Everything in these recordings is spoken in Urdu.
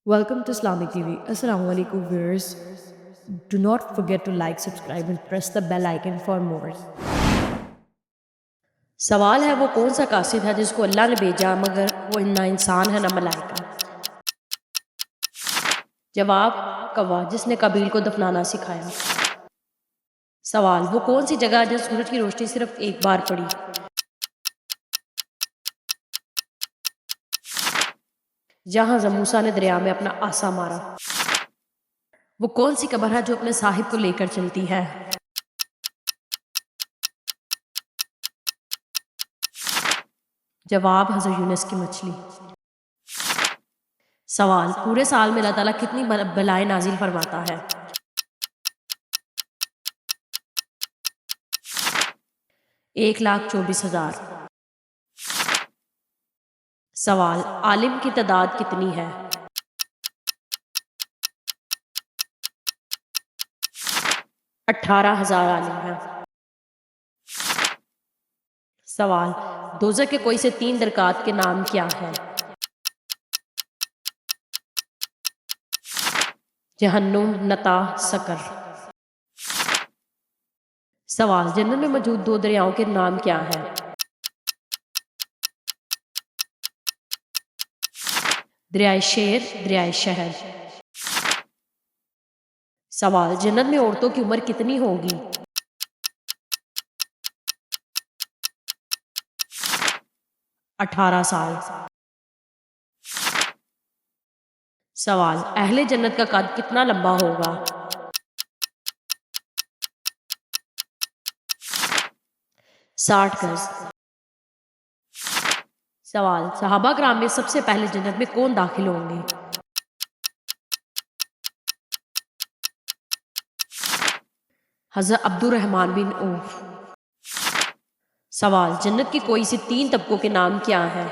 Welcome to Islamic TV. Assalamu alaikum viewers. Do not forget to like, subscribe and press the bell icon for more. سوال ہے وہ کون سا قاصد ہے جس کو اللہ نے بھیجا مگر وہ نہ انسان ہے نہ ملائکہ؟ جواب، کوا جس نے قابیل کو دفنانا سکھایا۔ سوال، وہ کون سی جگہ جہاں سورج کی روشنی صرف ایک بار پڑی؟ جہاں موسیٰ نے دریا میں اپنا عصا مارا۔ وہ کون سی قبر ہے جو اپنے صاحب کو لے کر چلتی ہے؟ جواب، حضرت یونس کی مچھلی۔ سوال، پورے سال میں اللہ تعالیٰ کتنی بلائیں نازل فرماتا ہے؟ 1,24,000۔ سوال، عالم کی تعداد کتنی ہے؟ 18,000 عالم ہیں۔ سوال، دوزخ کے کوئی سے 3 درکات کے نام کیا ہے؟ جہنم، نتا، سقر۔ سوال، جنت میں موجود 2 دریاؤں کے نام کیا ہیں؟ دریائے شیر، دریائے شہد۔ سوال، جنت میں عورتوں کی عمر کتنی ہوگی؟ 18 سال۔ سوال، اہل جنت کا قد کتنا لمبا ہوگا؟ 60 گز۔ سوال، صحابہ کرام میں سب سے پہلے جنت میں کون داخل ہوں گے؟ حضرت عبد الرحمن بن عوف۔ سوال، جنت کی کوئی سی 3 طبقوں کے نام کیا ہیں؟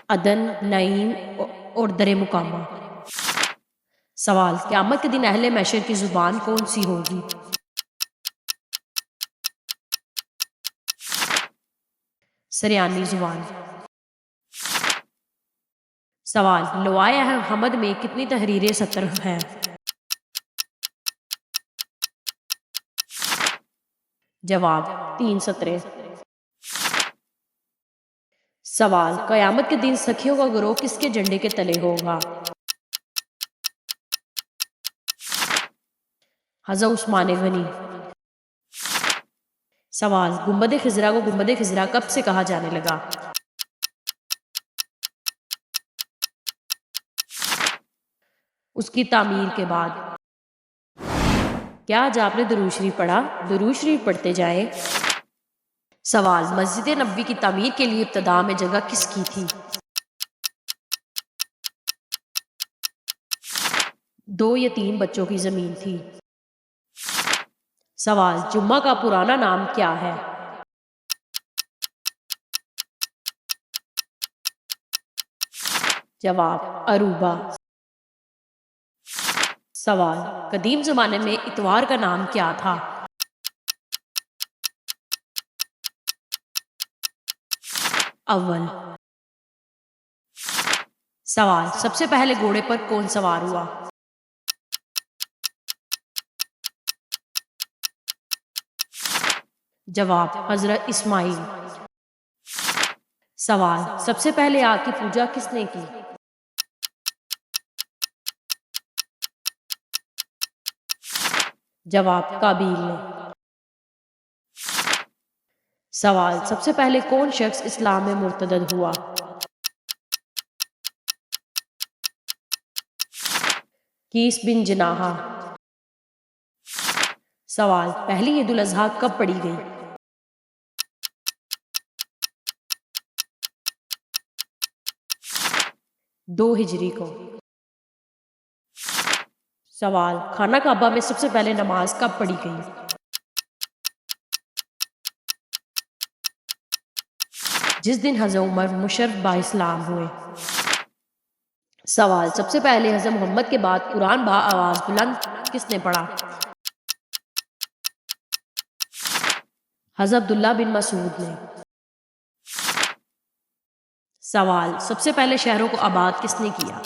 عدن، نعیم اور در مقامہ۔ سوال، قیامت کے دن اہل محشر کی زبان کون سی ہوگی؟ سریانی زبان۔ سوال، لوائے حمد میں کتنی تحریر سطر ہیں؟ جواب، 3 سطریں۔ سوال، قیامت کے دن سکھیوں کا گروہ کس کے جھنڈے کے تلے ہوگا؟ حضرت عثمان غنی۔ سوال، گنبد خضرا کو گنبد خضرا کب سے کہا جانے لگا؟ اس کی تعمیر کے بعد۔ کیا آج آپ نے درود شریف پڑھا؟ درود شریف پڑھتے جائیں۔ سوال، مسجد نبوی کی تعمیر کے لیے ابتدا میں جگہ کس کی تھی؟ 2 یا 3 بچوں کی زمین تھی۔ سوال، جمعہ کا پرانا نام کیا ہے؟ جواب، عروبہ۔ سوال، قدیم زمانے میں اتوار کا نام کیا تھا؟ اول۔ سوال، سب سے پہلے گھوڑے پر کون سوار ہوا؟ جواب، حضرت اسماعیل۔ سوال، سب سے پہلے آگ کی پوجا کس نے کی؟ جواب، قابیل نے۔ سوال، سب سے پہلے کون شخص اسلام میں مرتد ہوا؟ قیس بن جناحہ۔ سوال، پہلی عید الاضحیٰ کب پڑھی گئی؟ 2 ہجری کو۔ سوال، خانہ کعبہ میں سب سے پہلے نماز کب پڑھی گئی؟ جس دن حضرت عمر مشرف با اسلام ہوئے۔ سوال، سب سے پہلے حضرت محمد کے بعد قرآن با آواز بلند کس نے پڑھا؟ حضرت عبداللہ بن مسعود نے۔ سوال، سب سے پہلے شہروں کو آباد کس نے کیا؟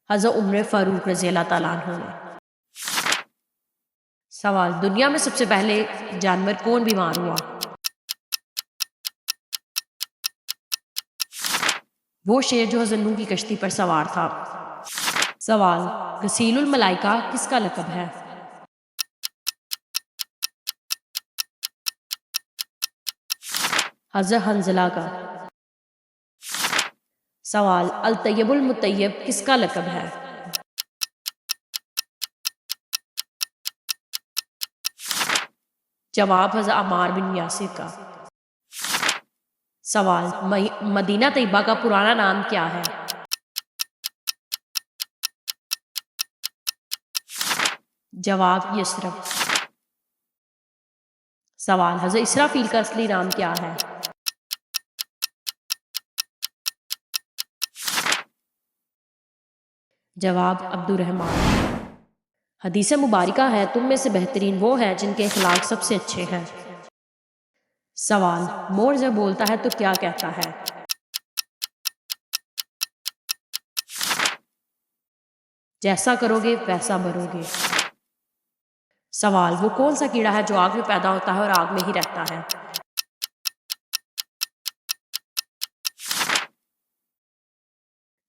حضرت عمر فاروق رضی اللہ تعالیٰ عنہ نے۔ سوال، دنیا میں سب سے پہلے جانور کون بیمار ہوا؟ وہ شیر جو حضرت نوح کی کشتی پر سوار تھا۔ سوال، غسیل الملائکہ کس کا لقب ہے؟ حضرت حنظلہ کا۔ سوال، الطیب المطیب کس کا لقب ہے؟ جواب، حضرت عمار بن یاسر کا۔ سوال، مدینہ طیبہ کا پرانا نام کیا ہے؟ جواب، یثرب۔ سوال، حضرت اسرافیل کا اصلی نام کیا ہے؟ جواب، عبد الرحمن۔ حدیث مبارکہ ہے، تم میں سے بہترین وہ ہے جن کے اخلاق سب سے اچھے ہیں۔ سوال، مور جب بولتا ہے تو کیا کہتا ہے؟ جیسا کرو گے ویسا بھرو گے۔ سوال، وہ کون سا کیڑا ہے جو آگ میں پیدا ہوتا ہے اور آگ میں ہی رہتا ہے؟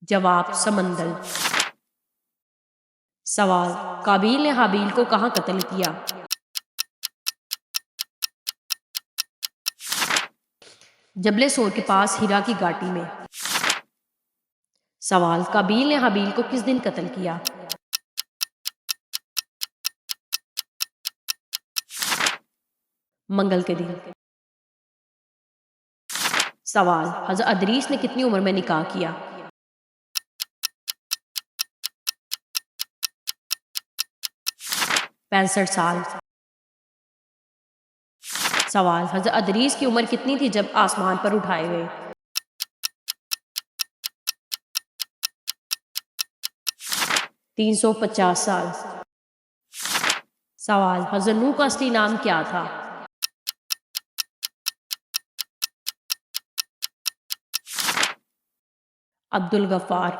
جواب، سمندل۔ سوال، قابیل نے حابیل کو کہاں قتل کیا؟ جبل سور کے پاس ہیرا کی گھاٹی میں۔ سوال، قابیل نے حابیل کو کس دن قتل کیا؟ منگل کے دن۔ سوال، حضرت ادریس نے کتنی عمر میں نکاح کیا؟ پینسٹھ سال۔ سوال، حضرت ادریس کی عمر کتنی تھی جب آسمان پر اٹھائے گئے؟ 350 سال۔ سوال، حضرت نوح کا اصلی نام کیا تھا؟ عبد الغفار۔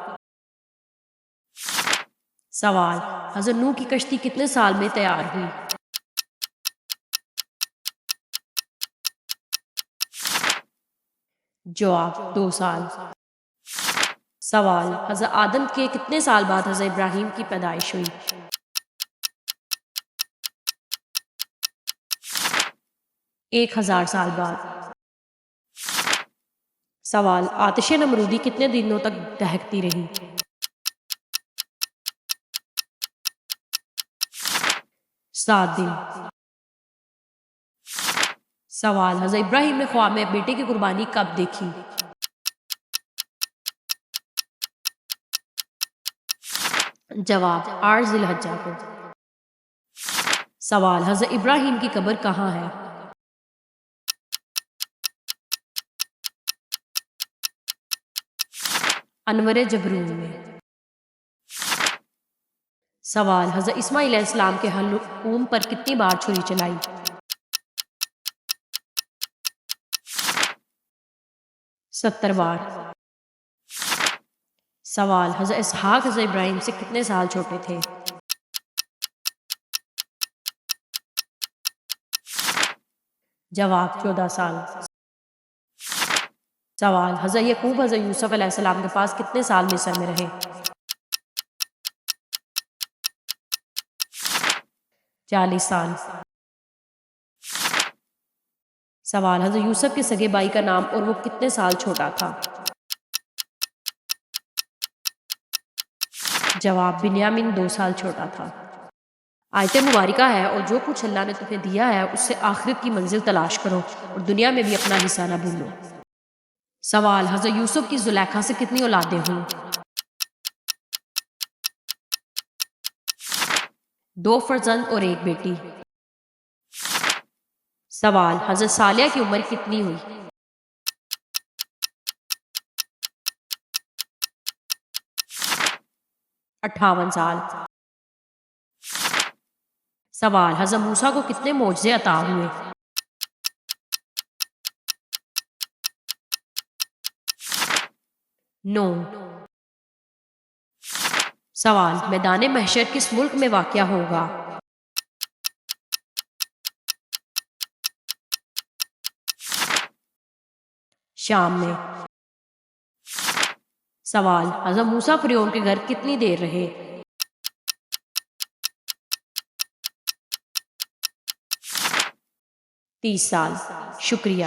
سوال، حضرت نوح کی کشتی کتنے سال میں تیار ہوئی؟ جواب، 2 سال۔ سوال، حضرت آدم کے کتنے سال بعد حضرت ابراہیم کی پیدائش ہوئی؟ 1000 سال بعد۔ سوال، آتش نمرودی کتنے دنوں تک دہکتی رہی؟ 7 دن۔ سوال، حضرت ابراہیم نے خواب میں بیٹے کی قربانی کب دیکھی؟ جواب، 8 ذی الحجہ کو۔ سوال، حضرت ابراہیم کی قبر کہاں ہے؟ انور جبرون میں۔ سوال، حضرت اسماعیل علیہ السلام کے حلقوم پر کتنی بار چھری چلائی؟ 70 بار۔ سوال، حضرت اسحاق حضرت ابراہیم سے کتنے سال چھوٹے تھے؟ جواب، 14 سال۔ سوال، حضرت یعقوب حضرت یوسف علیہ السلام کے پاس کتنے سال مصر میں رہے؟ 40 سال۔ سوال، حضرت یوسف کے سگے بھائی کا نام اور وہ کتنے سال چھوٹا تھا؟ جواب، بنیامین 2 سال چھوٹا تھا۔ آیت مبارکہ ہے، اور جو کچھ اللہ نے تمہیں دیا ہے اس سے آخرت کی منزل تلاش کرو اور دنیا میں بھی اپنا حصہ نہ بھولو۔ سوال، حضرت یوسف کی زلیخا سے کتنی اولادیں ہوئیں؟ 2 فرزند اور 1 بیٹی۔ سوال، حضرت صالحہ کی عمر کتنی ہوئی؟ 58 سال۔ سوال، حضرت موسیٰ کو کتنے معجزے عطا ہوئے؟ نو۔ سوال، میدان محشر کس ملک میں واقع ہوگا؟ شام میں۔ سوال، حضرت موسیٰ فرعون کے گھر کتنی دیر رہے؟ 30 سال۔ شکریہ۔